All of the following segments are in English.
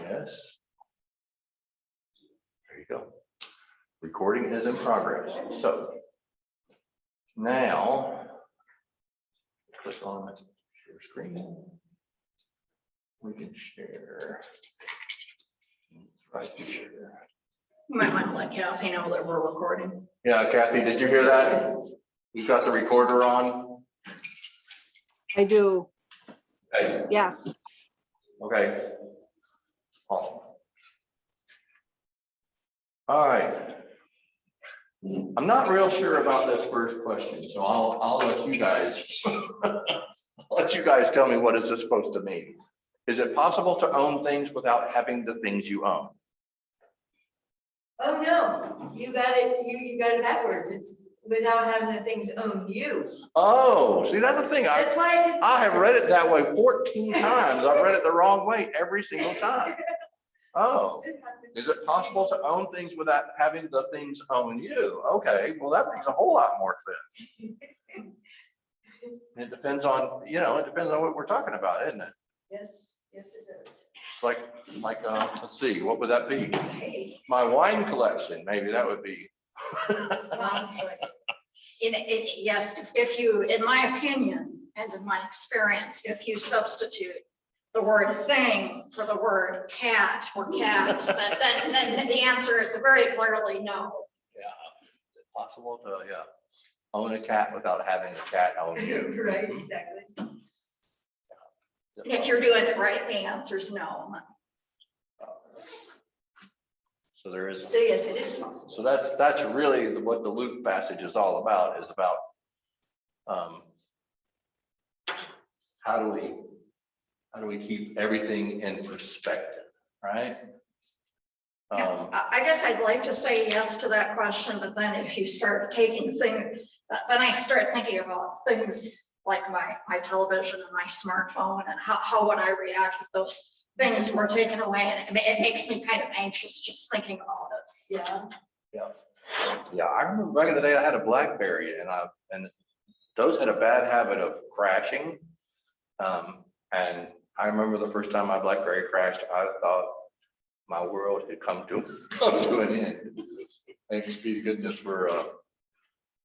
Yes. There you go. Recording is in progress. So now click on share screen. We can share right here. You might want to let Kathy know that we're recording. Yeah, Kathy, did you hear that? You've got the recorder on? I do, Okay. yes. Okay. Awesome. All right. I'm not real sure about this first question, so I'll let you guys tell me, what is this supposed to mean? Is it possible to own things without having the things you own? Oh, no, you got it. You got it backwards. It's without having the things own you. Oh, see, that's the thing. That's why I have read it that way 14 times. I've read it the wrong way every single time. Oh, is it possible to own things without having the things own you? Okay, well, that makes a whole lot more sense. It depends on, it depends on what we're talking about, isn't it? Yes, yes, it does. It's like, let's see, what would that be? My wine collection, maybe that would be. Yes, if you, in my opinion, and in my experience, if you substitute the word thing for the word cat or cats, then the answer is very clearly no. Yeah, is it possible to, own a cat without having a cat own you? Right, exactly. If you're doing it right, the answer is no. So there is. So yes, it is possible. So that's really what the Luke passage is all about, is about how do we keep everything in perspective, right? I guess I'd like to say yes to that question, but then if you start taking things, then I start thinking about things like my television and my smartphone, and how would I react if those things were taken away, and it makes me kind of anxious just thinking about it. Yeah. I remember back in the day I had a BlackBerry, and those had a bad habit of crashing. And I remember the first time my BlackBerry crashed, I thought my world had come to an end. Thanks be to goodness for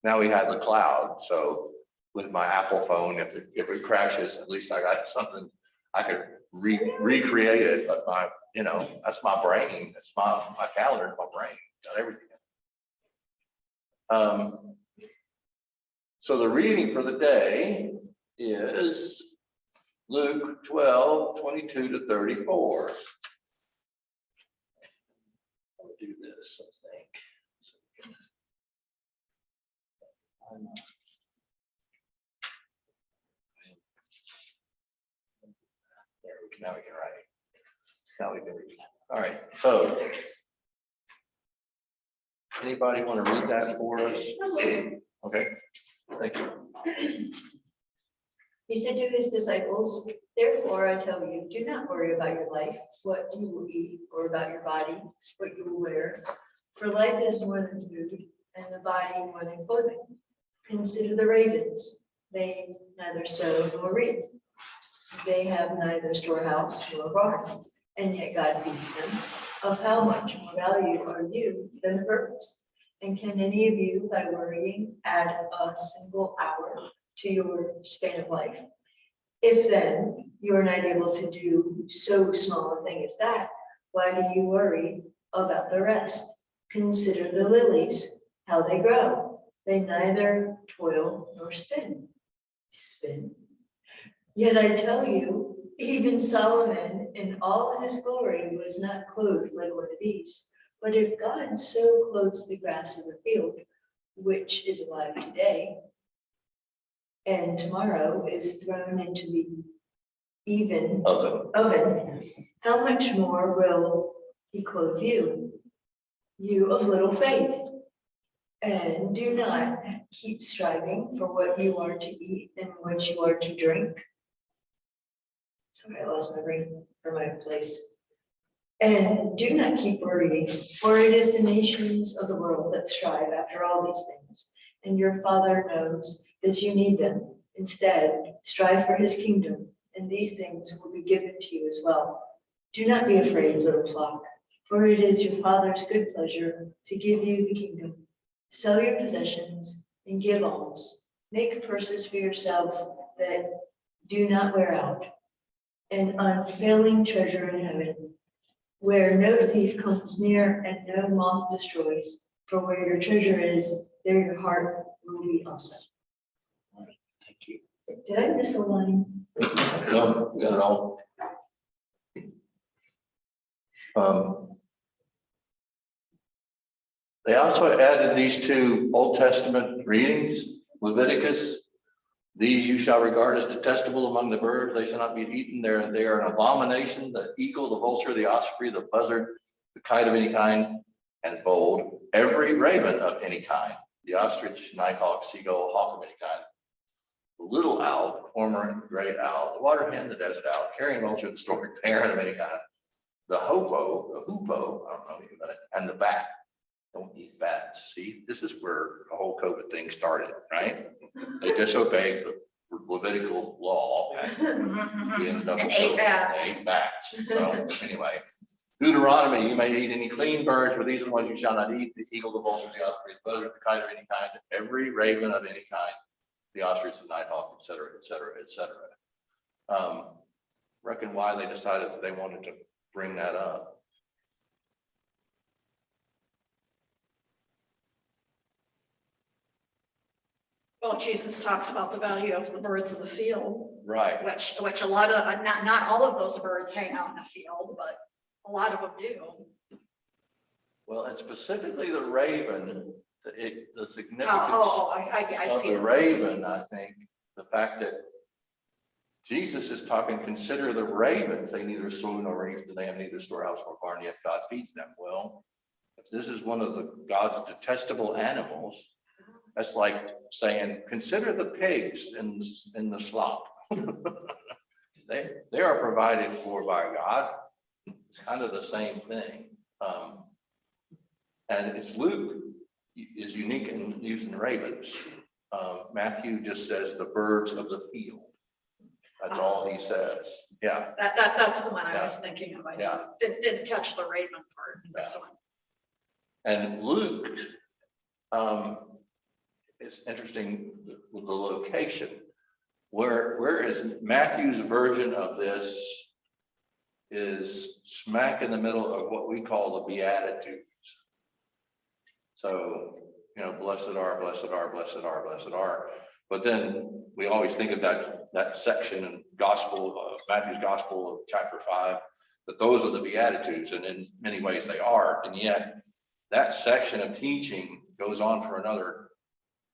now we have the cloud. So with my Apple phone, if it crashes, at least I got something I could recreate it. But that's my brain. It's my calendar, my brain, got everything. So the reading for the day is Luke 12:22-34. I'll do this, I think. Now we can write. Now we can read. All right. So, anybody want to read that for us? Okay. Thank you. He said to his disciples, "Therefore I tell you, do not worry about your life, what you will eat, or about your body, what you will wear. For life is more than food, and the body more than clothing. Consider the ravens. They neither sow nor reap. They have neither storehouse nor barn, and yet God feeds them. Of how much more value are you than the birds? And can any of you, by worrying, add a single hour to your span of life? If then you are not able to do so small a thing as that, why do you worry about the rest? Consider the lilies, how they grow. They neither toil nor spin. Yet I tell you, even Solomon in all his glory was not clothed like one of these. But if God so clothes the grass of the field, which is alive today, and tomorrow is thrown into the even oven, how much more will he clothe you, you of little faith? And do not keep striving for what you are to eat and what you are to drink. Sorry, I lost my brain or my place. And do not keep worrying, for it is the nations of the world that strive after all these things, and your Father knows that you need them. Instead, strive for his kingdom, and these things will be given to you as well. Do not be afraid, little flock, for it is your Father's good pleasure to give you the kingdom. Sell your possessions and give alms. Make purses for yourselves that do not wear out, an unfailing treasure in heaven, where no thief comes near and no moth destroys. For where your treasure is, there your heart will be also. Thank you. Did I miss a line? No, we got it all. They also added these two Old Testament readings, Leviticus. These you shall regard as detestable among the birds. They shall not be eaten. They are an abomination. The eagle, the vulture, the osprey, the buzzard, the kite of any kind, and bold, every raven of any kind, the ostrich, nighthawk, seagull, hawk of any kind, the little owl, the cormorant, the great owl, the water hen, the desert owl, carrion vulture, the stork, the heron of any kind, the hoopoe, I don't know anything about it, and the bat. Don't eat bats. See, this is where the whole COVID thing started, right? They disobeyed the Levitical law. And we ended up with And ate COVID. bats. They ate bats. So anyway, Deuteronomy, you may eat any clean birds, but these are the ones you shall not eat: the eagle, the vulture, the osprey, the buzzard, the kite of any kind, every raven of any kind, the ostrich, the nighthawk, et cetera, et cetera, et cetera. Reckon why they decided that they wanted to bring that up. Well, Jesus talks about the value of the birds of the field, Right. which a lot of, not all of those birds hang out in the field, but a lot of them do. Well, and specifically the raven, the significance I of see. the raven, I think, the fact that Jesus is talking, consider the ravens, they neither sow nor reap, and they have neither storehouse nor barn, yet God feeds them. Well, if this is one of the God's detestable animals, that's like saying, consider the pigs in the slop. They are provided for by God. It's kind of the same thing. And it's Luke is unique in using ravens. Matthew just says the birds of the field. That's all he says. Yeah. That's the one I was thinking of. Yeah. Didn't catch the raven part. This one. And Luke, it's interesting with the location. Where is Matthew's version of this is smack in the middle of what we call the Beatitudes. So, blessed are, blessed are, blessed are, blessed are. But then we always think of that section in Matthew's Gospel of chapter 5, that those are the Beatitudes, and in many ways they are. And yet that section of teaching goes on for another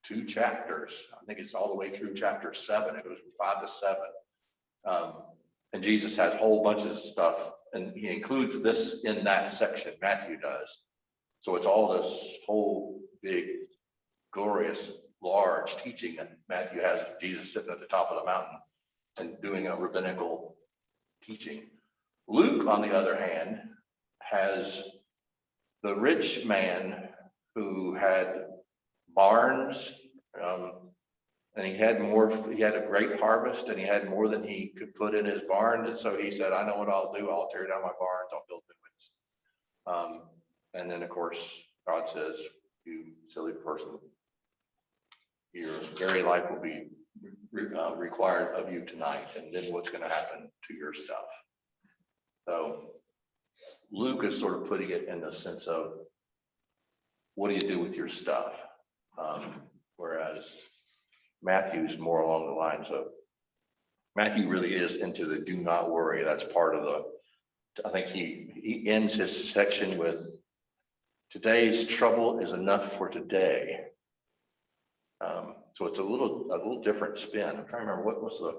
2 chapters. I think it's all the way through chapter 7. It goes from 5 to 7. And Jesus has whole bunches of stuff, and he includes this in that section. Matthew does. So it's all this whole big, glorious, large teaching that Matthew has Jesus sitting at the top of the mountain and doing a rabbinical teaching. Luke, on the other hand, has the rich man who had barns, and he had a great harvest, and he had more than he could put in his barn. And so he said, I know what I'll do. I'll tear down my barns, I'll build new ones. And then of course, God says, you silly person, your very life will be required of you tonight. And then what's going to happen to your stuff? So Luke is sort of putting it in the sense of, what do you do with your stuff? Whereas Matthew's more along the lines of, Matthew really is into the do not worry. That's part of I think he ends his section with, today's trouble is enough for today. So it's a little different spin. I'm trying to remember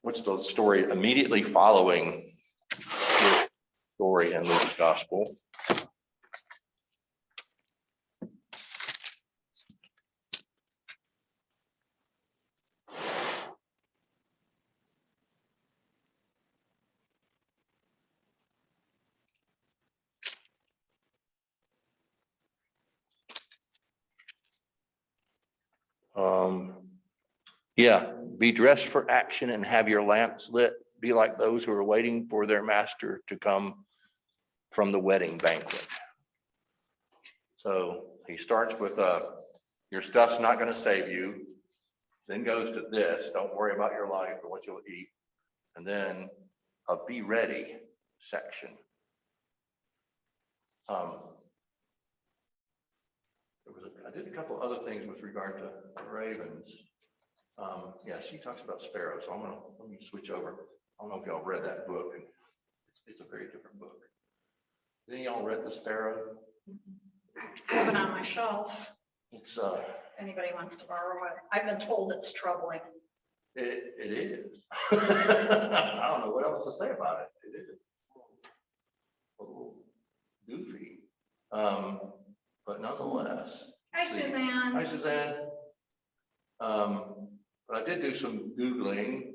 what's the story immediately following the story in Luke's gospel. Yeah, be dressed for action and have your lamps lit. be like those who are waiting for their master to come from the wedding banquet. So he starts with your stuff's not going to save you, then goes to this, don't worry about your life or what you'll eat, and then a be ready section. I did a couple other things with regard to ravens. Yeah, she talks about sparrows. So let me switch over. I don't know if y'all read that book. It's a very different book. Any of y'all read The Sparrow? I have it on my shelf. It's Anybody wants to borrow it? I've been told it's troubling. it is. I don't know what else to say about it. It is a little goofy, but nonetheless. Hi, Suzanne. Hi, Suzanne. But I did do some Googling.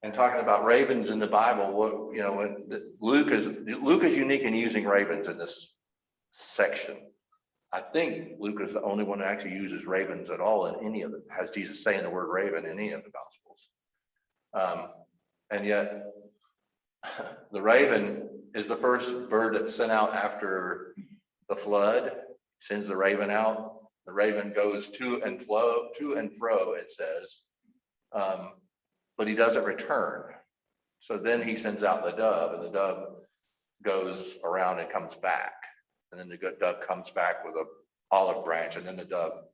And talking about ravens in the Bible, what, you know, when Luke is unique in using ravens in this section. I think Luke is the only one that actually uses ravens at all in any of it, has Jesus saying the word raven in any of the Gospels. And yet the raven is the first bird that's sent out after the flood, sends the raven out. The raven goes to and fro, it says. But he doesn't return. So then he sends out the dove, and the dove goes around and comes back. And then the dove comes back with an olive branch, and then the dove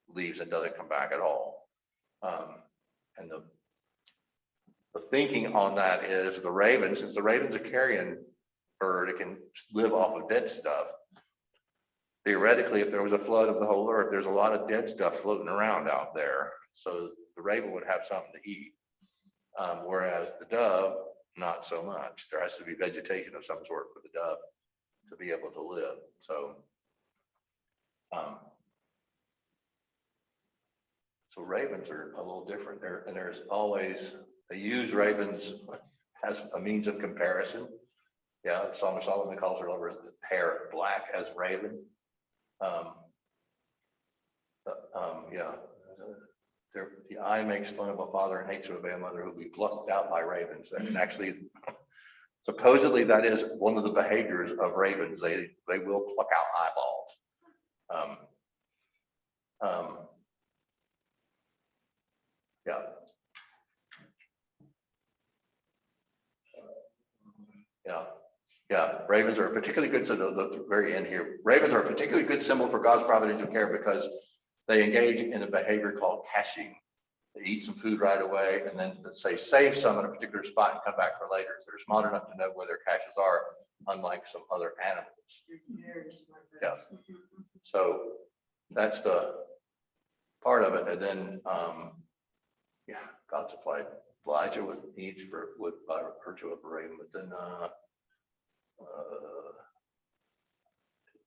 leaves and doesn't come back at all. And the thinking on that is the raven, since the raven's a carrion bird, it can live off of dead stuff. Theoretically, if there was a flood of the whole earth, there's a lot of dead stuff floating around out there. So the raven would have something to eat. Whereas the dove, not so much. There has to be vegetation of some sort for the dove to be able to live. So, so ravens are a little different there, and there's always, they use ravens as a means of comparison. Yeah, Song of Solomon calls her over the hair black as raven. Yeah. The eye makes fun of a father and hates to obey a mother who will be plucked out by ravens. And actually, supposedly that is one of the behaviors of ravens. They will pluck out eyeballs. Yeah. Yeah. Ravens are a particularly good, so the very end here. Ravens are a particularly good symbol for God's providential care because they engage in a behavior called caching. They eat some food right away and then say save some in a particular spot and come back for later. So they're smart enough to know where their caches are, unlike some other animals. Yeah. So that's the part of it. And then, yeah, God supplied Elijah with needs for wood by virtue of a raven. But then,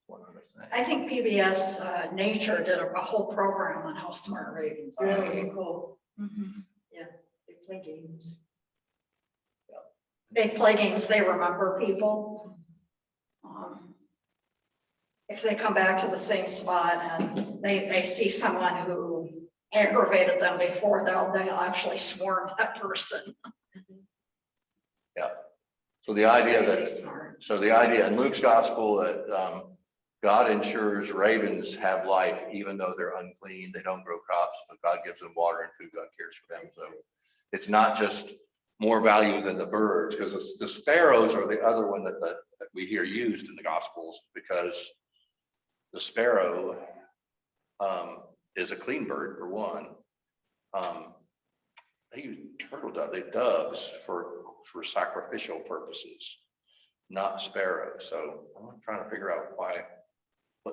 one other thing. I think PBS Nature did a whole program on how smart ravens are. Really cool. Mhm. Yeah, they play games. They play games, they remember people. If they come back to the same spot and they see someone who aggravated them before, they'll So actually swarm that person. the idea Crazy that, smart. so the idea in Luke's gospel that God ensures ravens have life, even though they're unclean, they don't grow crops, but God gives them water and food, God cares for them. So it's not just more value than the birds, because the sparrows are the other one that we hear used in the gospels, because the sparrow is a clean bird for one. They use doves for sacrificial purposes, not sparrows. So I'm trying to figure out why,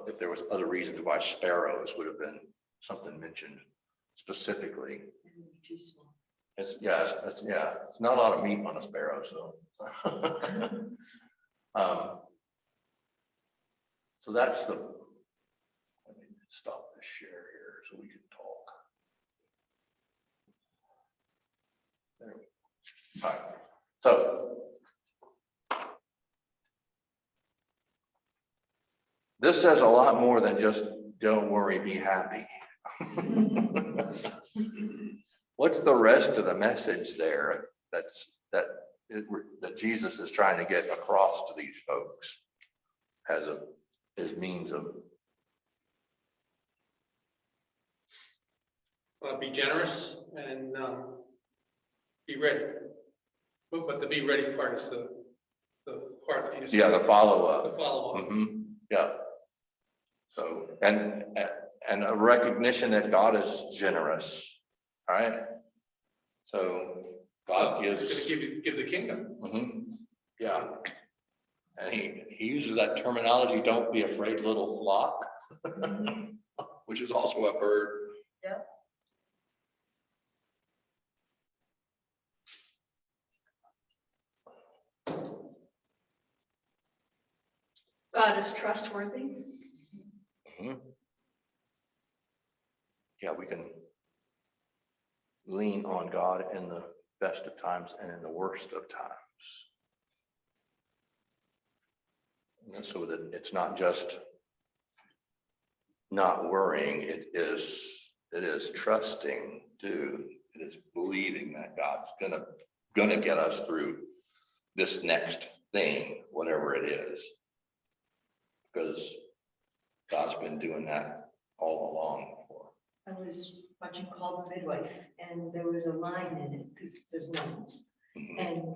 if there was other reasons why sparrows would have been something mentioned specifically. It's not a lot of meat on a sparrow, so. So that's the, let me stop the share here so we can talk. There we go. All right. So this says a lot more than just don't worry, be happy. What's the rest of the message there that Jesus is trying to get across to these folks as means of? Be generous and be ready. But the be ready part is the part that you just Yeah, the follow-up. The follow-up. Yeah. So, and a recognition that God is generous, right? So God He's gives. going to give the kingdom. Yeah. And he uses that terminology, don't be afraid, little flock, which is also a bird. Yeah. God is trustworthy. Yeah, we can lean on God in the best of times and in the worst of times. And so that it's not just not worrying, it is trusting too. It is believing that God's gonna get us through this next thing, whatever it is. Because God's been doing that all along. I was watching Call the Midwife, and there was a line in it, because there's nuns, and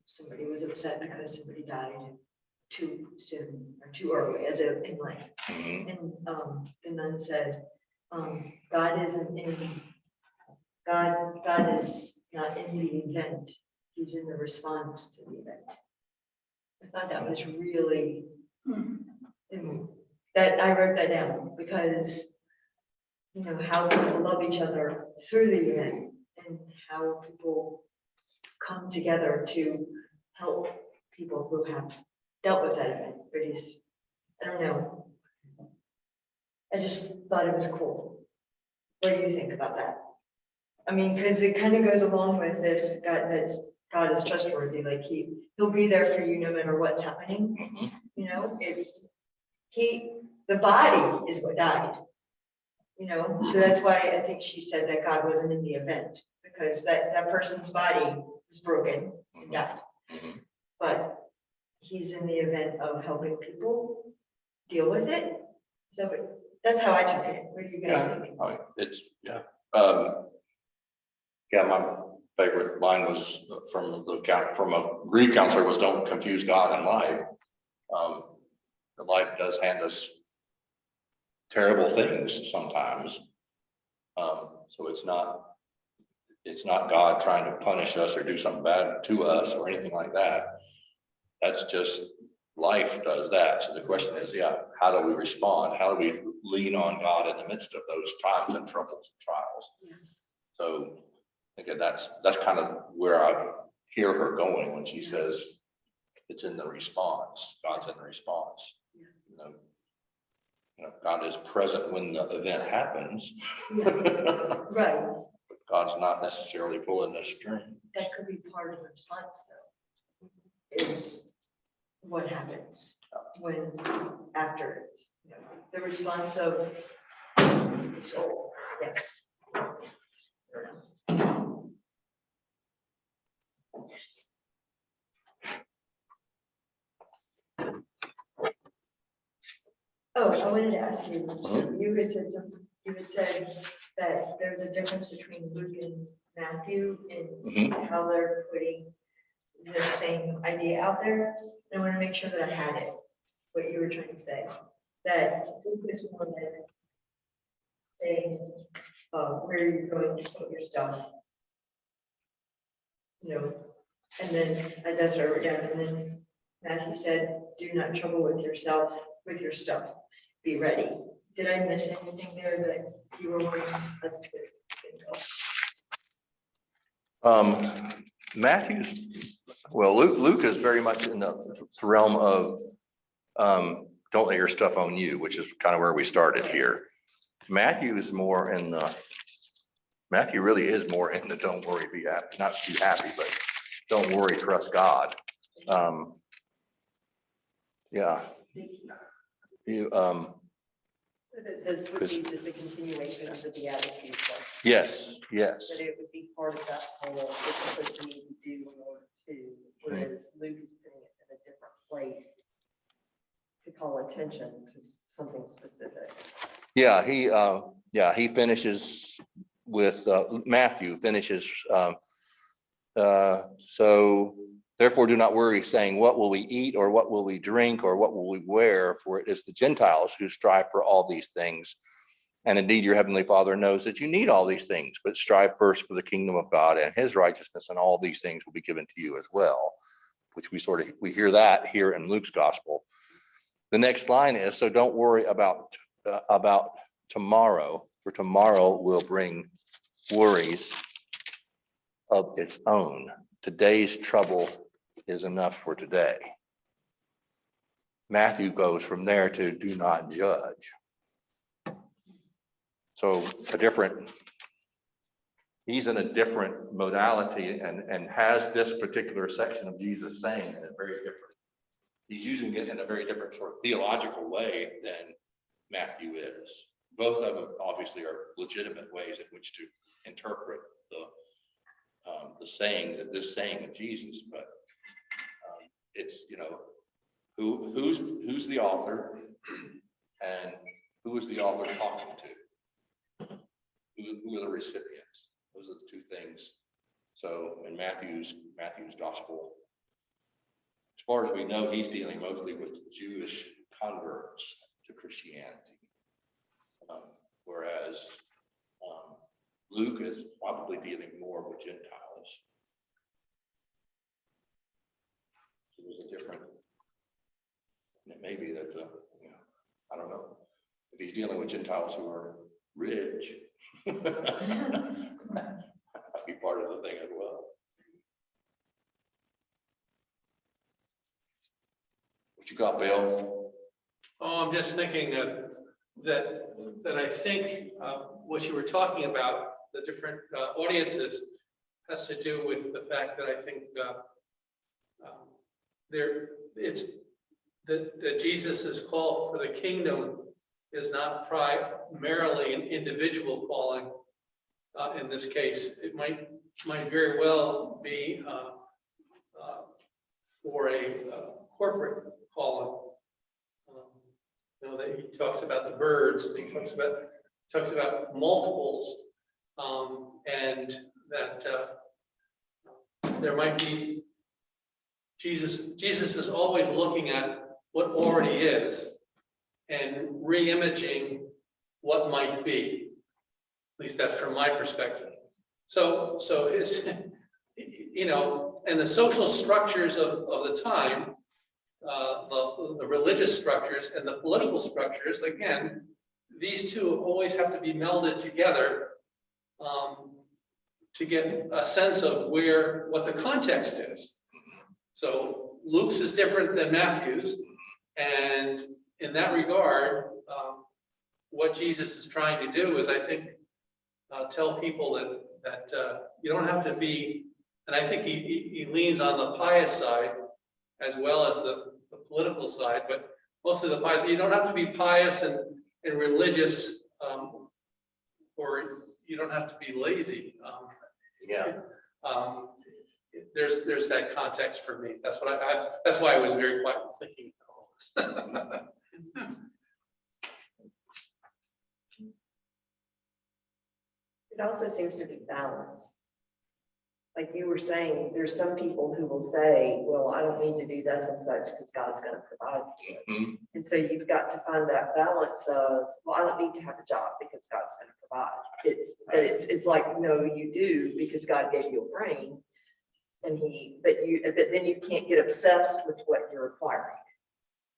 somebody was upset because somebody died too soon or too early in life. And the nun said, God isn't in God is not in the event, he's in the response to the event. I thought that was really that I wrote that down, because how people love each other through the event, and how people come together to help people who have dealt with that event. But I don't know. I just thought it was cool. What do you think about that? I mean, because it kind of goes along with this God is trustworthy. Like he'll be there for you no matter what's happening. The body is what died. So that's why I think she said that God wasn't in the event, because that person's body was broken and died. But he's in the event of helping people deal with it. So that's how I took it. What do you guys think? My favorite line was from a Greek counselor was, don't confuse God and life. The life does hand us terrible things sometimes. So it's not God trying to punish us or do something bad to us or anything like that. That's just life does that. So the question is, how do we respond? How do we lean on God in the midst of those times and troubles and trials? So again, that's kind of where I hear her going when she says it's in the response. God's in the response. God is present when the event happens. Right. But God's not necessarily pulling the string. That could be part of the response, though, is what happens when after the response of the soul. Yes. Oh, I wanted to ask you, so you had said that there's a difference between Luke and Matthew in how they're putting the same idea out there. And I want to make sure that I had it, what you were trying to say, that Luke is more like saying, where you're going to put your stuff, and then that's what I wrote down. And then Matthew said, do not trouble with yourself, with your stuff. Be ready. Did I miss anything there that you were wanting us to Luke is very much in the realm of don't let your stuff own you, which is kind of where we started here. Matthew really is more in the don't worry, be happy, not be happy, but don't worry, trust God. This would be just a continuation of the Beatitudes. Yes, yes. That it would be part of that whole, this is what you need to do in order to, whereas Luke is putting it in a different place to call attention to something specific. Yeah, he finishes with, Matthew finishes, so therefore do not worry, saying, what will we eat, or what will we drink, or what will we wear? For it is the Gentiles who strive for all these things. And indeed, your heavenly Father knows that you need all these things, but strive first for the kingdom of God and his righteousness, and all these things will be given to you as well, which we hear that here in Luke's gospel. The next line is, so don't worry about tomorrow, for tomorrow will bring worries of its own. Today's trouble is enough for today. Matthew goes from there to do not judge. So he's in a different modality and has this particular section of Jesus saying in a very different, he's using it in a very different sort of theological way than Matthew is. Both of them obviously are legitimate ways in which to interpret the saying, that this saying of Jesus, but it's, who's the author and who is the author talking to? Who are the recipients? Those are the two things. So in Matthew's gospel, as far as we know, he's dealing mostly with Jewish converts to Christianity, whereas Luke is probably dealing more with Gentiles. So there's a different, it may be that, I don't know, if he's dealing with Gentiles who are rich, that'd be part of the thing as well. What you got, Bill? Oh, I'm just thinking that I think what you were talking about, the different audiences, has to do with the fact that I think that Jesus's call for the kingdom is not primarily an individual calling. In this case, it might very well be for a corporate calling. That he talks about the birds, and he talks about multiples, and that there might be Jesus is always looking at what already is and re-imaging what might be. At least that's from my perspective. So his, and the social structures of the time, the religious structures and the political structures, again, these two always have to be melded together to get a sense of what the context is. So Luke's is different than Matthew's, and in that regard, what Jesus is trying to do is, I think, tell people that you don't have to be, and I think he leans on the pious side as well as the political side, but mostly the pious. You don't have to be pious and religious, or you don't have to be lazy. There's that context for me. That's what that's why I was very quiet thinking. It also seems to be balanced. Like you were saying, there's some people who will say, well, I don't need to do this and such because God's going to provide for it. Mm-hmm. And so you've got to find that balance of, well, I don't need to have a job because God's going to provide. It's like, no, you do, because God gave you a brain, and but then you can't get obsessed with what you're acquiring.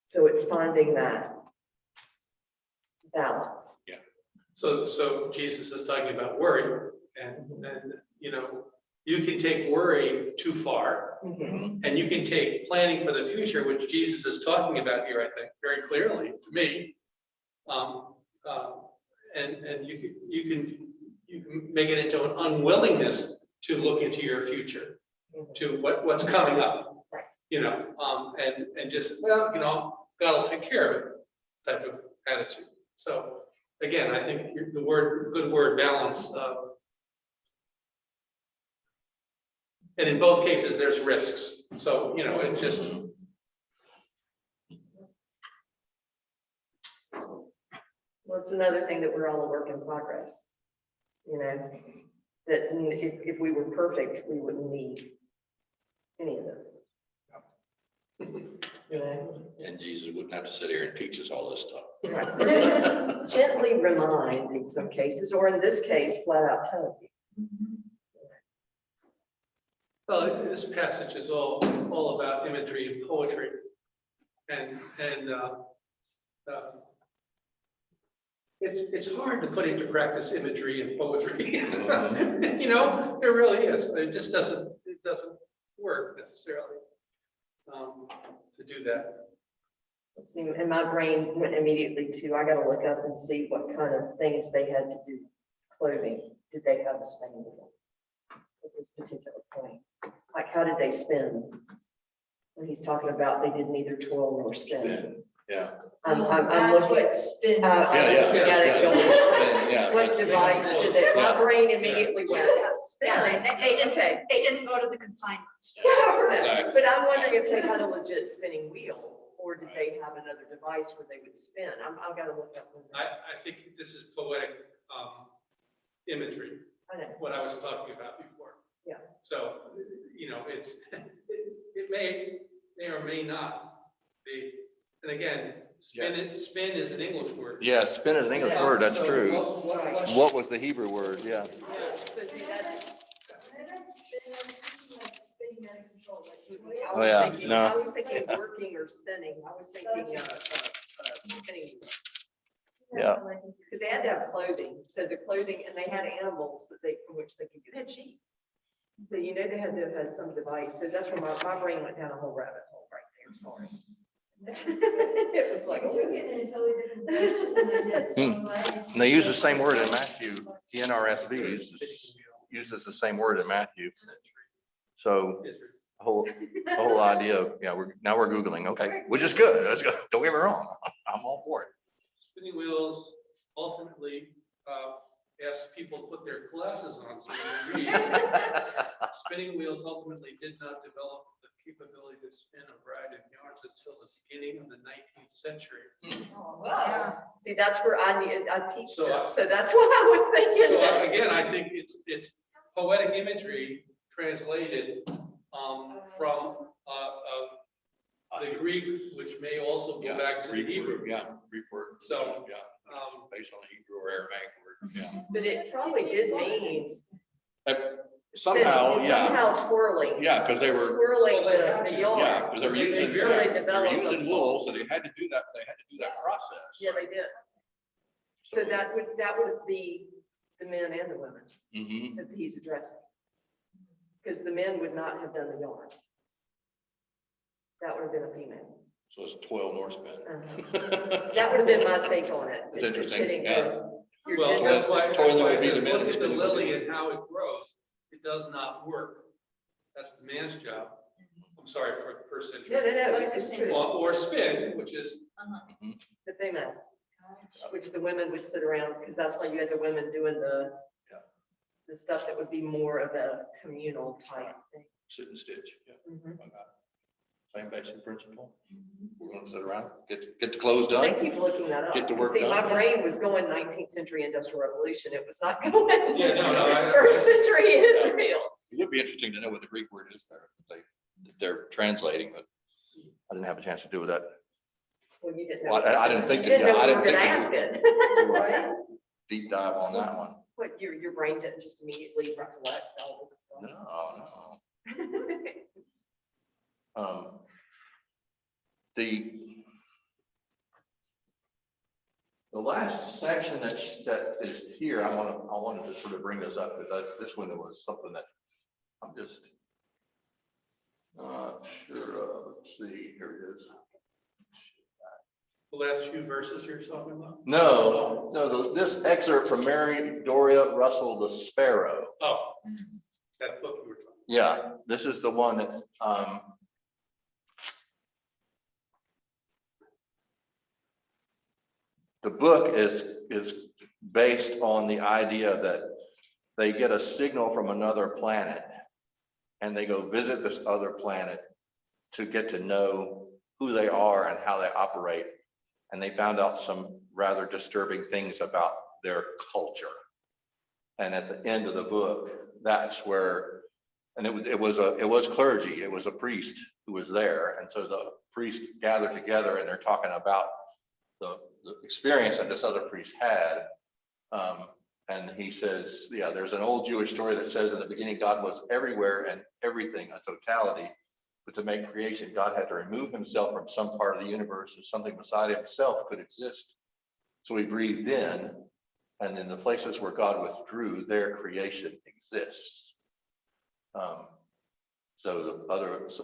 So it's finding that balance. Yeah. So Jesus is talking about worry, and you can take worry too far, and you can take planning for the future, which Jesus is talking about here, I think, very clearly to me. And you can make it into an unwillingness to look into your future, to what's coming up, right. And just, God will take care of it type of attitude. So again, I think the good word balance. And in both cases, there's risks. So, you know, it just. Well, it's another thing that we're all a work in progress. You know, that if we were perfect, we wouldn't need any of this. You know? And Jesus wouldn't have to sit here and teach us all this stuff. Right. Gently remind in some cases, or in this case, flat out tell you. Well, this passage is all about imagery and poetry, and it's hard to put into practice imagery and poetry. You know, it really is. It just doesn't work necessarily to do that. See, and my brain went immediately to, I got to look up and see what kind of things they had to do. Clothing, did they have a spending wheel at this particular point? Like, how did they spend? When he's talking about they did neither toil nor spend. Yeah. I'm That's looking. what spin. Yeah. What device did it? My brain immediately went. Yeah, they didn't, Okay. they didn't go to the consignments. Exactly. But I'm wondering if they had a legit spinning wheel, or did they have another device where they would spin? I've got to look up. I think this is poetic imagery, I know. what I was talking about before. Yeah. So, you know, it may or may not be. And again, spin is an English word. Yeah, spin is an English Yeah, word, that's so true. what- What was the Hebrew word? Yeah. So see, that's. Oh, yeah, no. I was thinking working or spinning. I was thinking spinning. Yeah. Because they had to have clothing. So the clothing, and they had animals from which they could get. They had sheep. So you know they had to have had some device. So that's where my brain went down a whole rabbit hole right there. Sorry. It was like, Took it in a totally different direction than I did, so I'm glad. And they use the same word in Matthew. The NRSV uses the same word in Matthew. So the whole idea of, now we're Googling, okay, which is good. That's good. Don't get me wrong. I'm all for it. Spinning wheels ultimately asked people to put their glasses on so they could read. Spinning wheels ultimately did not develop the capability to spin a variety of yarns until the beginning of the 19th century. oh, wow. See, that's where I teach So, this. So that's what I was thinking. So again, I think it's poetic imagery translated from the Greek, which may also go back to the Hebrew. Yeah, Greek word. So, based on the Hebrew or Aramaic word. Yeah. But it probably did mean Somehow, somehow twirling. Yeah, because they were. Twirling the yarn. Yeah, because they were using, really they were developed using them. wool, so they had to do that. They had to do that process. Yeah, they did. So that would be the men and the women Mhm. that he's addressing. Because the men would not have done the yarn. That would have been a female. So it's 12 North spin. That would have been my take on it. That's It's interesting, hitting yeah. your Well, gender. that's why Toilet I would be the said, men look and at the spinning would be lily the- and how it grows. It does not work. That's the man's job. I'm sorry for the first century. No, it's true. Or spin, which is The female, which the women would sit around, because that's why you had the women doing the stuff that would be more of a communal type thing. Sit and stitch. Yeah. Mhm. Same basic principle. We're gonna sit around, get the clothes done. Thank you for looking that up. Get the work See, my done. brain was going 19th century industrial revolution. It was not going Yeah, no, first century Israel. It would be interesting to know what the Greek word is there, if they're translating, but I didn't have a chance to do that. Well, you didn't know. Well, I didn't think You didn't that, know I we didn't were think gonna to ask do it. Right? deep dive on that one. What, your brain didn't just immediately recollect all this stuff? No. The last section that is here, I wanted to sort of bring this up because this one was something that I'm just not sure of. Let's see, here it is. the last few verses you're talking about. No, this excerpt from Mary Doria Russell, The Sparrow. Oh, that book you were talking about. Yeah, this is the one that, the book is based on the idea that they get a signal from another planet and they go visit this other planet to get to know who they are and how they operate. And they found out some rather disturbing things about their culture. And at the end of the book, that's where, and it was clergy, it was a priest who was there. And so the priest gathered together and they're talking about the experience that this other priest had. And he says, yeah, there's an old Jewish story that says in the beginning, God was everywhere and everything, a totality. But to make creation, God had to remove himself from some part of the universe so something beside himself could exist. So he breathed in, and in the places where God withdrew, their creation exists. So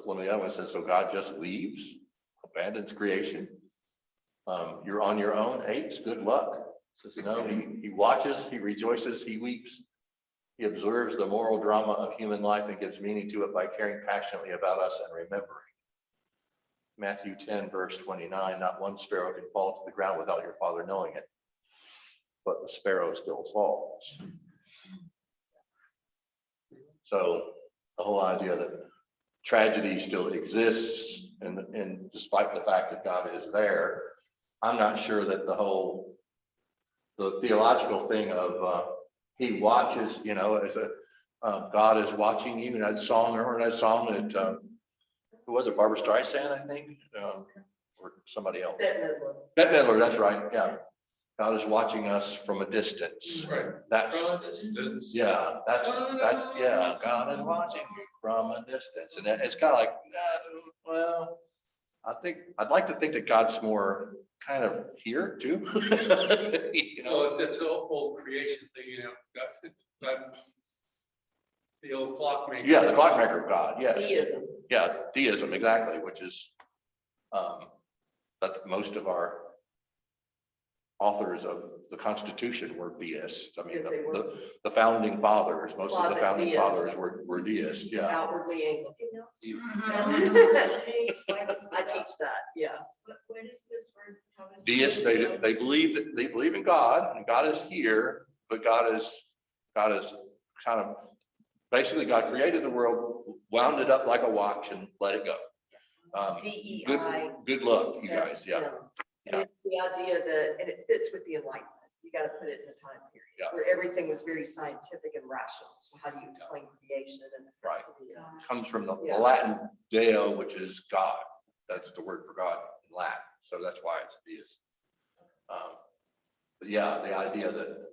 one of the other ones says, so God just leaves, abandons creation. You're on your own, apes, good luck. Says, no, he watches, he rejoices, he weeps. He observes the moral drama of human life and gives meaning to it by caring passionately about us and remembering. Matthew 10, verse 29, not one sparrow can fall to the ground without your Father knowing it, but the sparrow still falls. So the whole idea that tragedy still exists, and despite the fact that God is there, I'm not sure that the theological thing of he watches, as a God is watching you. And that song, remember that song that who was it? Barbara Streisand, I think, or somebody else. Bette Midler, that's right. Yeah, God is watching us from a distance. Right. That's From a distance. yeah. That's yeah. God is watching you from a distance, and it's kind of like, well, I'd like to think that God's more kind of here too. Well, that's the whole creation thing, God, the old clockmaker. Yeah, the clockmaker of God. Yes. Deism. Yeah, deism, exactly, which is that most of our authors of the Constitution were deists. I mean, Yes, they were. the founding fathers, most of the Closet founding deists. fathers were deists. Yeah. Outwardly Anglican. I teach that, yeah. What is this word? How does it Deists, go? they believe in God, and God is here, but God is kind of basically God created the world, wound it up like a watch, and let it go. DEI. Good luck, you guys. Yeah. And it's the idea that, and it fits with the Enlightenment. You got to put it in a time period where everything was very scientific and rational. So how do you explain creation and the Right. rest of Comes from the Yeah. Latin Deo, which is God. That's the word for God in Latin. So that's why it's deist. But yeah, the idea that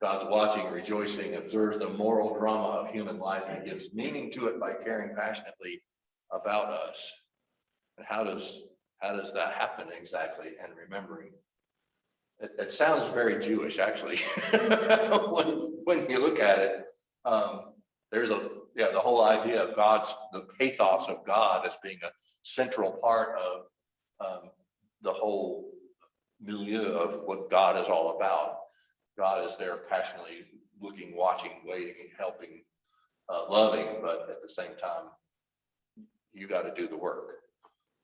God's watching, rejoicing, observes the moral drama of human life and gives meaning to it by caring passionately about us. And how does that happen exactly? And remembering. It sounds very Jewish, actually. when you look at it, there's the whole idea of the pathos of God as being a central part of the whole milieu of what God is all about. God is there passionately looking, watching, waiting, helping, loving, but at the same time, you got to do the work,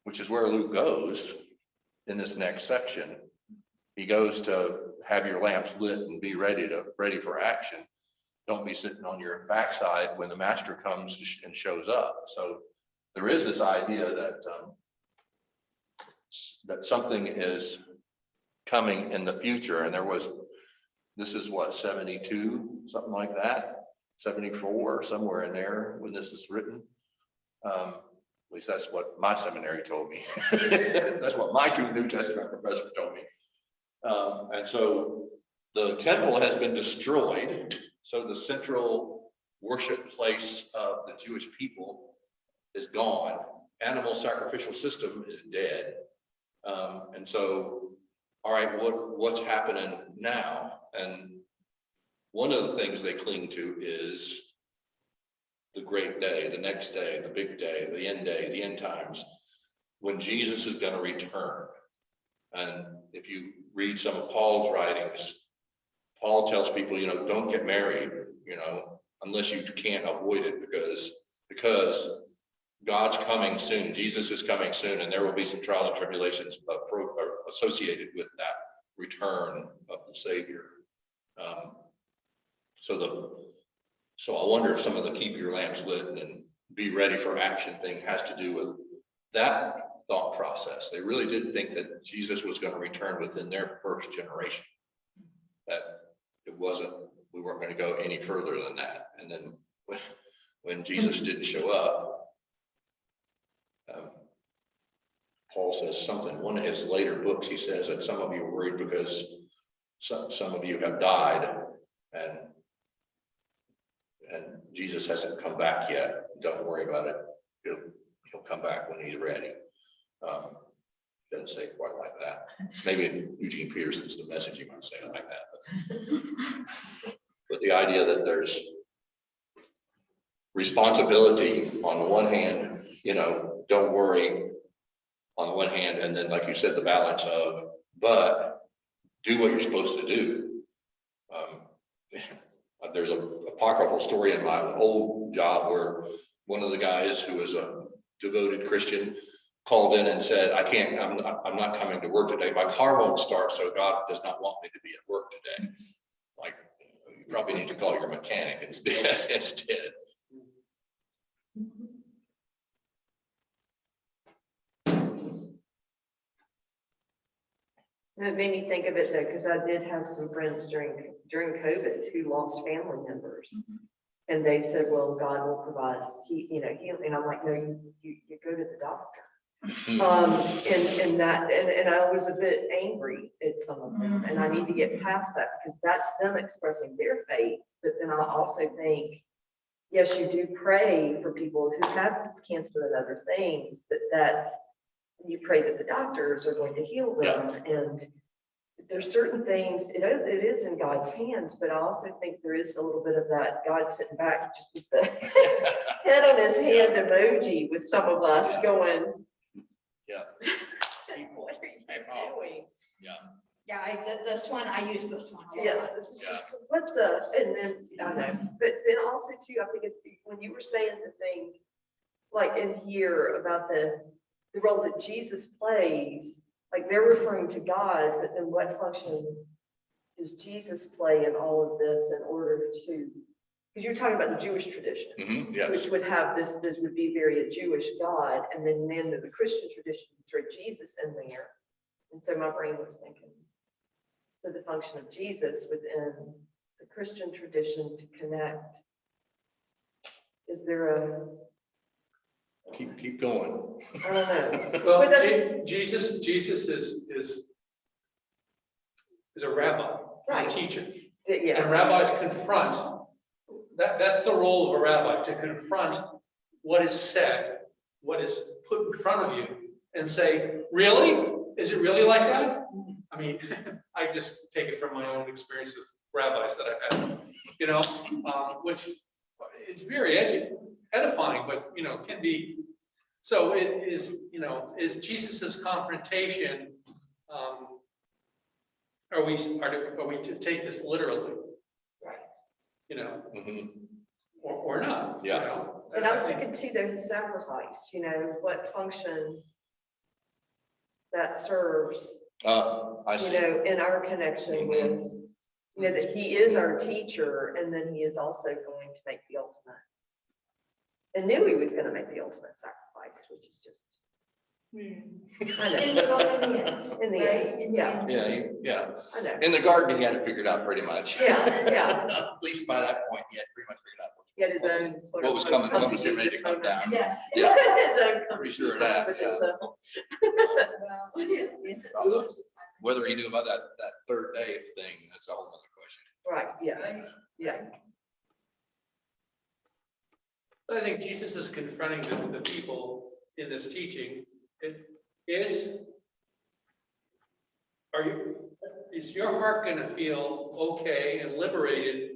which is where Luke goes in this next section. He goes to have your lamps lit and be ready for action. Don't be sitting on your backside when the master comes and shows up. So there is this idea that something is coming in the future, and this is what, 72, something like that, 74, somewhere in there when this is written. At least that's what my seminary told me. That's what my two New Testament professors told me. And so the temple has been destroyed. So the central worship place of the Jewish people is gone. Animal sacrificial system is dead. And so, all right, what's happening now? And one of the things they cling to is the great day, the next day, the big day, the end times, when Jesus is going to return. And if you read some of Paul's writings, Paul tells people, don't get married, unless you can't avoid it, because God's coming soon. Jesus is coming soon, and there will be some trials and tribulations associated with that return of the Savior. So I wonder if some of the keep your lamps lit and be ready for action thing has to do with that thought process. They really did think that Jesus was going to return within their first generation. That it wasn't, we weren't going to go any further than that. And then when Jesus didn't show up, Paul says something, one of his later books, he says that some of you are worried because some of you have died and Jesus hasn't come back yet. Don't worry about it. He'll come back when he's ready. Doesn't say it quite like that. Maybe in Eugene Peterson's The Message, he might say it like that. But the idea that there's responsibility on the one hand, don't worry on the one hand, and then like you said, the balance of, but do what you're supposed to do. There's an apocryphal story in my old job where one of the guys who was a devoted Christian called in and said, I'm not coming to work today. My car won't start, so God does not want me to be at work today. Like, you probably need to call your mechanic instead. It made me think of it though, because I did have some friends during COVID who lost family members. And they said, well, God will provide healing. And I'm like, no, you go to the doctor. And I was a bit angry at some of them, and I need to get past that because that's them expressing their faith. But then I also think, yes, you do pray for people who have cancer and other things, but you pray that the doctors are going to heal them. Yeah. And there's certain things, it is in God's hands, but I also think there is a little bit of that God sitting back just with the head on his hand emoji with some of us going, yeah. What are you doing? Yeah. Yeah, I did this one. I use this one. Yes, this is just and then I know, but then also too, I think it's when you were saying the thing like in here about the role that Jesus plays, like they're referring to God, but then what function does Jesus play in all of this in order to, because you're talking about the Jewish tradition, yes. which would have this would be very a Jewish God, and then the Christian tradition throw Jesus in there. And so my brain was thinking, so the function of Jesus within the Christian tradition to connect, is there a keep going. I don't know. Well, Jesus is a rabbi, Right. a teacher. Yeah. And rabbis confront, that's the role of a rabbi, to confront what is said, what is put in front of you, and say, really? Is it really like that? I mean, I just take it from my own experience with rabbis that I've had, which it's very edifying, but, can be. So it is, is Jesus's confrontation, are we to take this literally? Right. Or not? Yeah. And I was thinking too, there's sacrifice, what function that serves, I see. in our connection with, that he is our teacher, and then he is also going to make the ultimate. And knew he was going to make the ultimate sacrifice, which is just. I know. In the end, yeah. Yeah. I know. In the garden, he had it figured out pretty much. Yeah. At least by that point, he had pretty much figured out He had his own. what was coming, what was getting ready to come down. Yes. Yeah. His own. Pretty sure it has, Well, Whether he knew about that third day thing, that's a whole other question. Right. Yeah. Yeah. I think Jesus is confronting the people in this teaching. Is your heart going to feel okay and liberated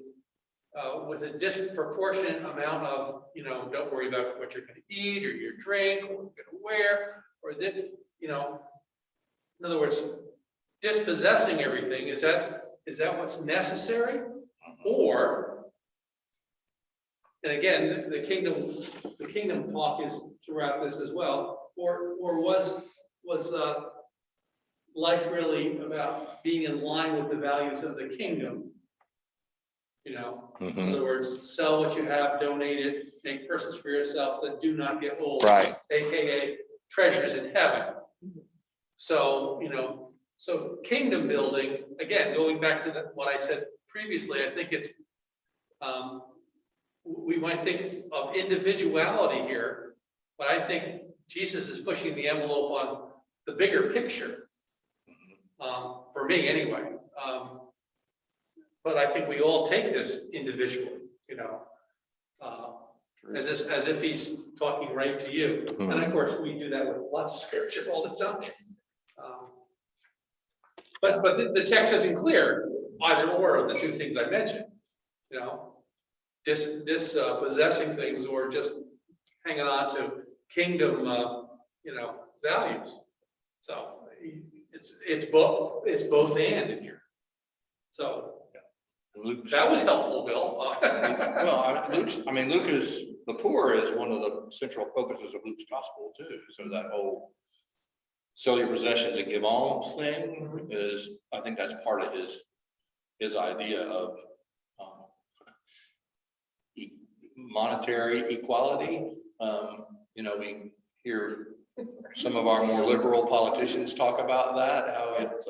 with a disproportionate amount of, don't worry about what you're going to eat or your drink or what you're going to wear, or that, in other words, dispossessing everything, is that what's necessary? Or, and again, the kingdom talk is throughout this as well, or was life really about being in line with the values of the kingdom? You know, in other words, sell what you have, donate it, make persons for yourself that do not get old. Right. AKA treasures in heaven. So, you know, so kingdom building, again, going back to what I said previously, I think it's, we might think of individuality here, but I think Jesus is pushing the envelope on the bigger picture. For me anyway. But I think we all take this individually, you know, as if he's talking right to you. And of course, we do that with lots of scripture all the time. But the text isn't clear, either or of the two things I mentioned, you know, possessing things or just hanging on to kingdom, you know, values. So it's both and in here. So that was helpful, Bill. Well, Luke is, the poor is one of the central focuses of Luke's gospel too. So that whole sell your possessions and give alms thing is, I think that's part of his idea of monetary equality. You know, we hear some of our more liberal politicians talk about that, how it's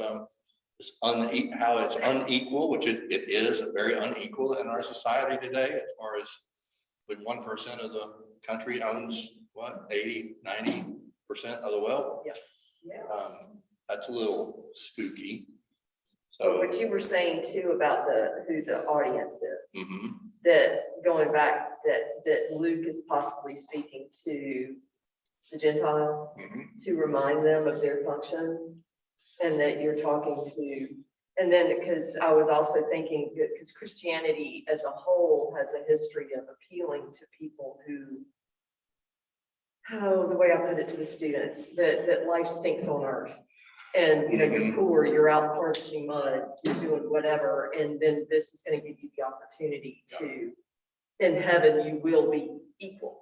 unequal, which it is very unequal in our society today, as far as when 1% of the country owns what, 80-90% of the wealth. Yeah. That's a little spooky. So So what you were saying too about who the audience is, mhm. that going back, that Luke is possibly speaking to the Gentiles to remind them of their function, and that you're talking to, and then because I was also thinking, because Christianity as a whole has a history of appealing to people who, the way I put it to the students, that life stinks on earth. And, you know, you're poor, you're out harvesting mud, you're doing whatever, and then this is going to give you the opportunity to, in heaven, you will be equal.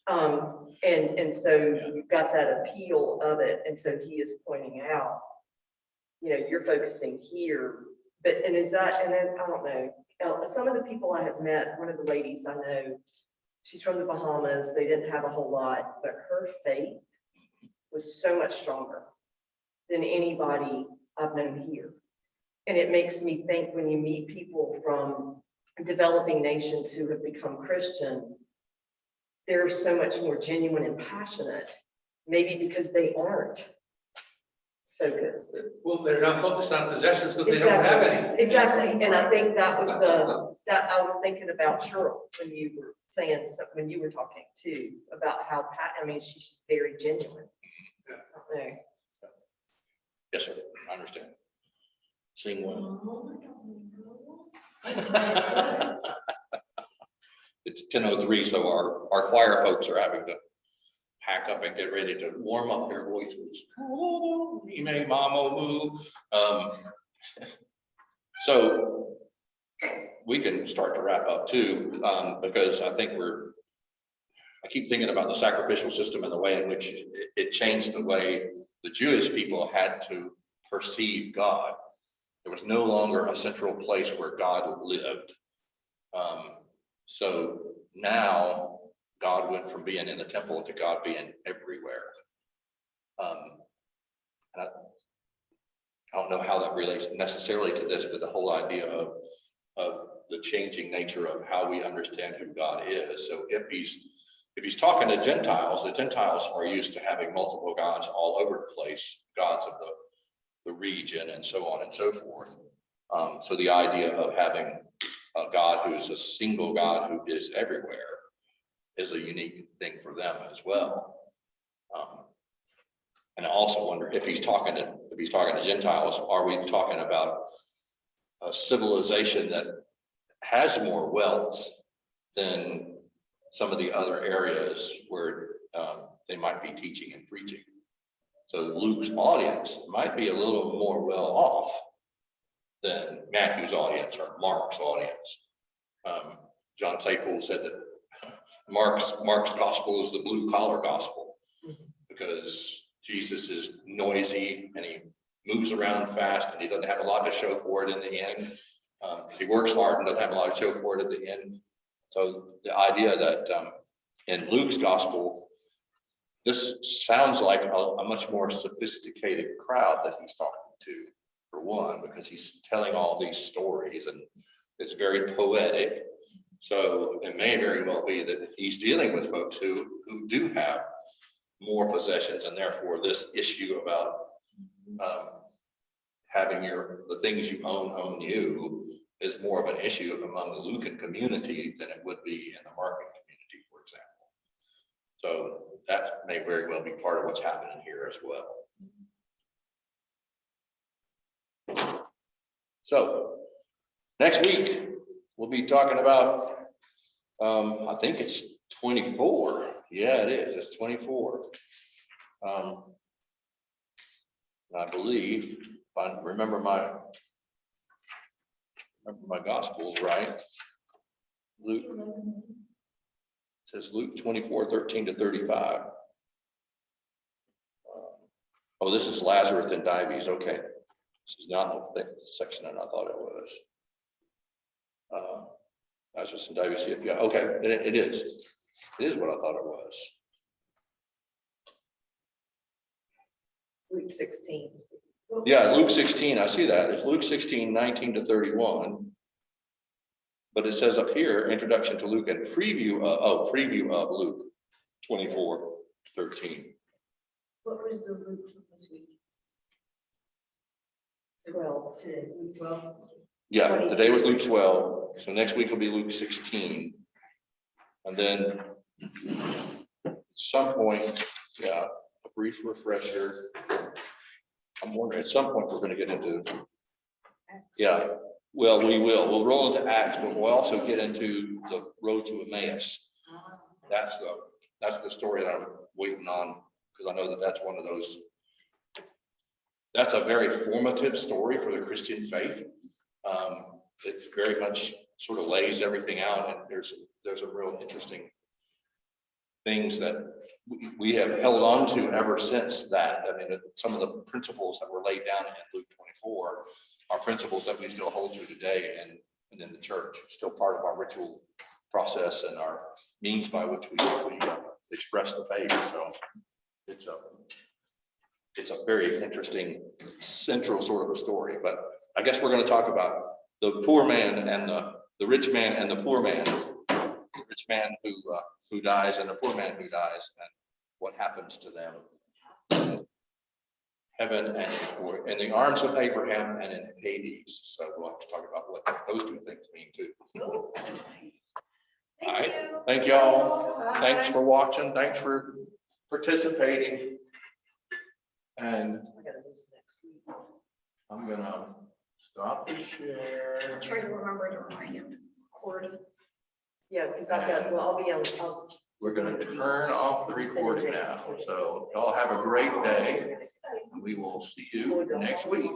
And so you've got that appeal of it. And so he is pointing out, you know, you're focusing here, but, and is that, and then, I don't know, some of the people I have met, one of the ladies I know, she's from the Bahamas, they didn't have a whole lot, but her faith was so much stronger than anybody I've known here. And it makes me think when you meet people from developing nations who have become Christian, they're so much more genuine and passionate, maybe because they aren't focused. Well, they're not focused on possessions because they don't have any. Exactly, and I think that was that I was thinking about Cheryl when you were saying, when you were talking too, about how, I mean, she's just very genuine. Yeah. Yes, sir. I understand. Sing one. It's 10:03, so our choir folks are having to pack up and get ready to warm up their voices. So we can start to wrap up too, because I think I keep thinking about the sacrificial system and the way in which it changed the way the Jewish people had to perceive God. There was no longer a central place where God lived. So now God went from being in the temple to God being everywhere. And I don't know how that relates necessarily to this, but the whole idea of the changing nature of how we understand who God is. So if he's talking to Gentiles, the Gentiles are used to having multiple gods all over the place, gods of the region and so on and so forth. So the idea of having a God who is a single God who is everywhere is a unique thing for them as well. And I also wonder if he's talking to Gentiles, are we talking about a civilization that has more wealth than some of the other areas where they might be teaching and preaching? So Luke's audience might be a little more well off than Matthew's audience or Mark's audience. John Claypool said that Mark's gospel is the blue collar gospel because Jesus is noisy and he moves around fast and he doesn't have a lot to show for it in the end. He works hard and doesn't have a lot to show for it at the end. So the idea that in Luke's gospel, this sounds like a much more sophisticated crowd that he's talking to, for one, because he's telling all these stories and it's very poetic. So it may very well be that he's dealing with folks who do have more possessions, and therefore this issue about having the things you own you is more of an issue among the Lucan community than it would be in the Markan community, for example. So that may very well be part of what's happening here as well. So next week, we'll be talking about, I think it's 24. Yeah, it is. It's 24. I believe, if I remember my gospels right, Luke says Luke 24:13-35. Oh, this is Lazarus and Dives. Okay, this is not the section that I thought it was. Lazarus and Dives. Yeah, okay, it is. It is what I thought it was. Luke 16. Yeah, Luke 16, I see that. It's Luke 16:19-31. But it says up here, introduction to Luke and preview of Luke 24:13. What was the Luke this week? 12. Today, Luke 12. Yeah, today was Luke 12. So next week will be Luke 16. And then at some point, yeah, a brief refresher. I'm wondering, at some point, we're going to get into, yeah, well, we'll roll into Acts, but we'll also get into the road to Emmaus. That's the story that I'm waiting on, because I know that that's one of those, that's a very formative story for the Christian faith. It very much sort of lays everything out, and there's a real interesting things that we have held on to ever since that. I mean, some of the principles that were laid down in Luke 24 are principles that we still hold to today and in the church. It's still part of our ritual process and our means by which we express the faith. So it's a very interesting central sort of a story. But I guess we're going to talk about the poor man and the rich man and the poor man. The rich man who dies and the poor man who dies, and what happens to them in heaven and in the arms of Abraham and in Hades. So we'll have to talk about what those two things mean too. All right, thank you all. Thanks for watching. Thanks for participating. And I gotta miss next week. I'm gonna stop the share. Try to remember to remind him to record. Yeah, because I've got, well, I'll be on, We're gonna turn off the recording now. So y'all have a great day. We will see you next week.